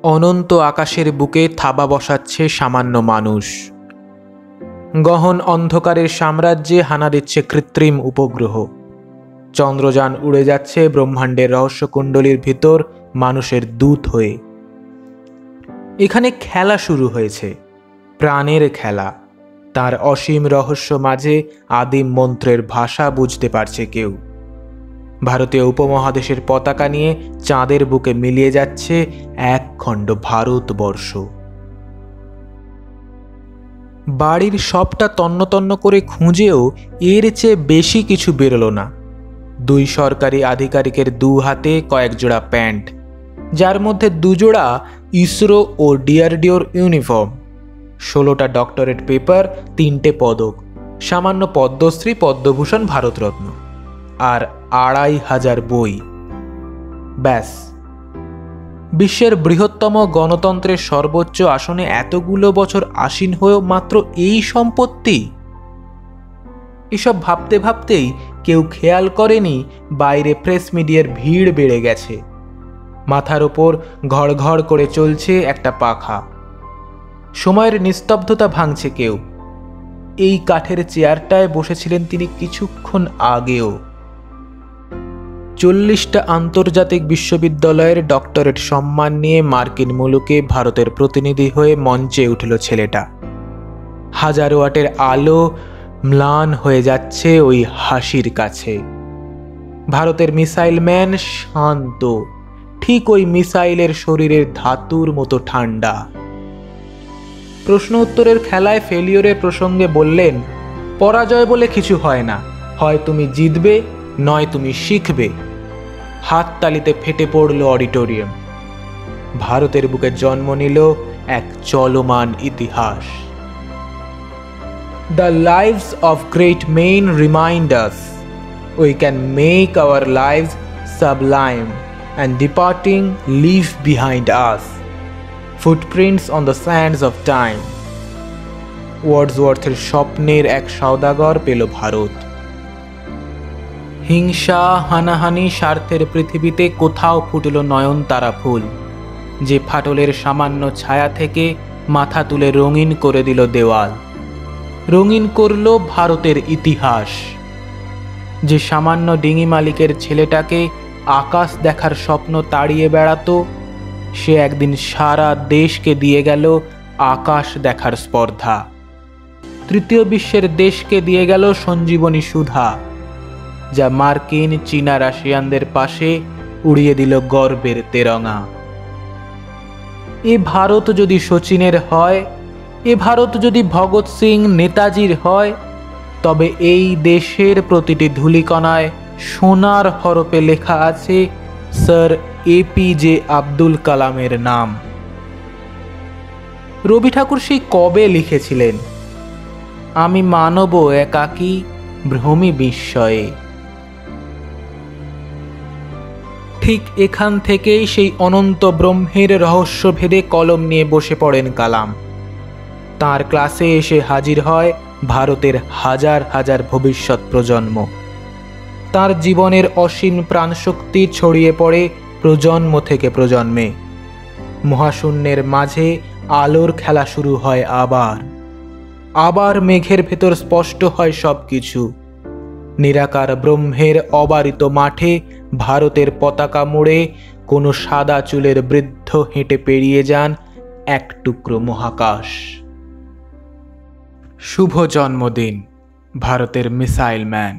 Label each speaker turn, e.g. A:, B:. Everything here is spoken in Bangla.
A: অনন্ত আকাশের বুকে থাবা বসাচ্ছে সামান্য মানুষ। গহন অন্ধকারের সাম্রাজ্যে হানা দিচ্ছে কৃত্রিম উপগ্রহ। চন্দ্রযান উড়ে যাচ্ছে ব্রহ্মাণ্ডের রহস্যকুণ্ডলীর ভিতর মানুষের দূত হয়ে। এখানে খেলা শুরু হয়েছে, প্রাণের খেলা। তার অসীম রহস্য মাঝে আদিম মন্ত্রের ভাষা বুঝতে পারছে কেউ। ভারতীয় উপমহাদেশের পতাকা নিয়ে চাঁদের বুকে মিলিয়ে যাচ্ছে এক খণ্ড ভারতবর্ষ। বাড়ির সবটা তন্ন তন্ন করে খুঁজেও এর চেয়ে বেশি কিছু বেরোলো না। দুই সরকারি আধিকারিকের দু হাতে কয়েক জোড়া প্যান্ট, যার মধ্যে দুজোড়া ইসরো ও ডিআরডিওর ইউনিফর্ম, 16টা ডক্টরেট পেপার, 3টে পদক, সামান্য পদ্মশ্রী, পদ্মভূষণ, ভারতরত্ন, আর 2500 বই। ব্যাস। বিশ্বের বৃহত্তম গণতন্ত্রের সর্বোচ্চ আসনে এতগুলো বছর আসীন হয়েও মাত্র এই সম্পত্তি। এসব ভাবতে ভাবতেই কেউ খেয়াল করেনি বাইরে প্রেস মিডিয়ার ভিড় বেড়ে গেছে। মাথার ওপর ঘড় ঘড় করে চলছে একটা পাখা। সময়ের নিস্তব্ধতা ভাঙছে কেউ। এই কাঠের চেয়ারটায় বসেছিলেন তিনি কিছুক্ষণ আগেও। 40টা আন্তর্জাতিক বিশ্ববিদ্যালয়ের ডক্টরেট সম্মান নিয়ে মার্কিন মুলুকে ভারতের প্রতিনিধি হয়ে মঞ্চে উঠল ছেলেটা। 1000 ওয়াটের আলো ম্লান হয়ে যাচ্ছে ওই হাসির কাছে। ভারতের মিসাইল ম্যান শান্ত, ঠিক ওই মিসাইলের শরীরের ধাতুর মতো ঠান্ডা। প্রশ্ন উত্তরের খেলায় ফেলিওরের প্রসঙ্গে বললেন, পরাজয় বলে কিছু হয় না, হয় তুমি জিতবে নয় তুমি শিখবে। হাততালিতে ফেটে পড়ল অডিটোরিয়াম। ভারতের বুকে জন্ম নিল এক চলমান ইতিহাস। The lives of great men remind us we can make our lives sublime and departing leave behind us footprints on the sands of time. ওয়ার্ডসওয়ার্থের স্বপ্নের এক সওদাগর পেল ভারত। হিংসা, হানাহানি, স্বার্থের পৃথিবীতে কোথাও ফুটল নয়নতারা ফুল, যে ফাটলের সামান্য ছায়া থেকে মাথা তুলে রঙিন করে দিল দেওয়াল, রঙিন করল ভারতের ইতিহাস। যে সামান্য ডিঙি মালিকের ছেলেটাকে আকাশ দেখার স্বপ্ন তাড়িয়ে বেড়াতো, সে একদিন সারা দেশকে দিয়ে গেল আকাশ দেখার স্পর্ধা। তৃতীয় বিশ্বের দেশকে দিয়ে গেল সঞ্জীবনী সুধা, যা মার্কিন, চীনা, রাশিয়ানদের পাশে উড়িয়ে দিল গর্বের তেরঙা। এ ভারত যদি শচীনের হয়, এ ভারত যদি ভগৎ সিং, নেতাজির হয়, তবে এই দেশের প্রতিটি ধূলিকণায় সোনার হরফে লেখা আছে স্যার এপিজে আব্দুল কালামের নাম। রবি ঠাকুর সেই কবে লিখেছিলেন, আমি মানব একাকী ভ্রমি বিস্ময়ে। ঠিক এখান থেকেই সেই অনন্ত ব্রহ্মের রহস্য ভেদে কলম নিয়ে বসে পড়েন কালাম। তার ক্লাসে এসে হাজির হয় ভারতের হাজার হাজার ভবিষ্যৎ প্রজন্ম। তার জীবনের অসীম প্রাণশক্তি ছড়িয়ে পড়ে প্রজন্ম থেকে প্রজন্মে। মহাশূন্যের মাঝে আলোর খেলা শুরু হয় আবার। আবার মেঘের ভেতর স্পষ্ট হয় সব কিছু। নিরাকার ব্রহ্মের অবারিত মাঠে ভারতের পতাকা মুড়ে কোনো সাদা চুলের বৃদ্ধ হেঁটে পেরিয়ে যান এক টুকরো মহাকাশ। শুভ জন্মদিন ভারতের মিসাইল ম্যান।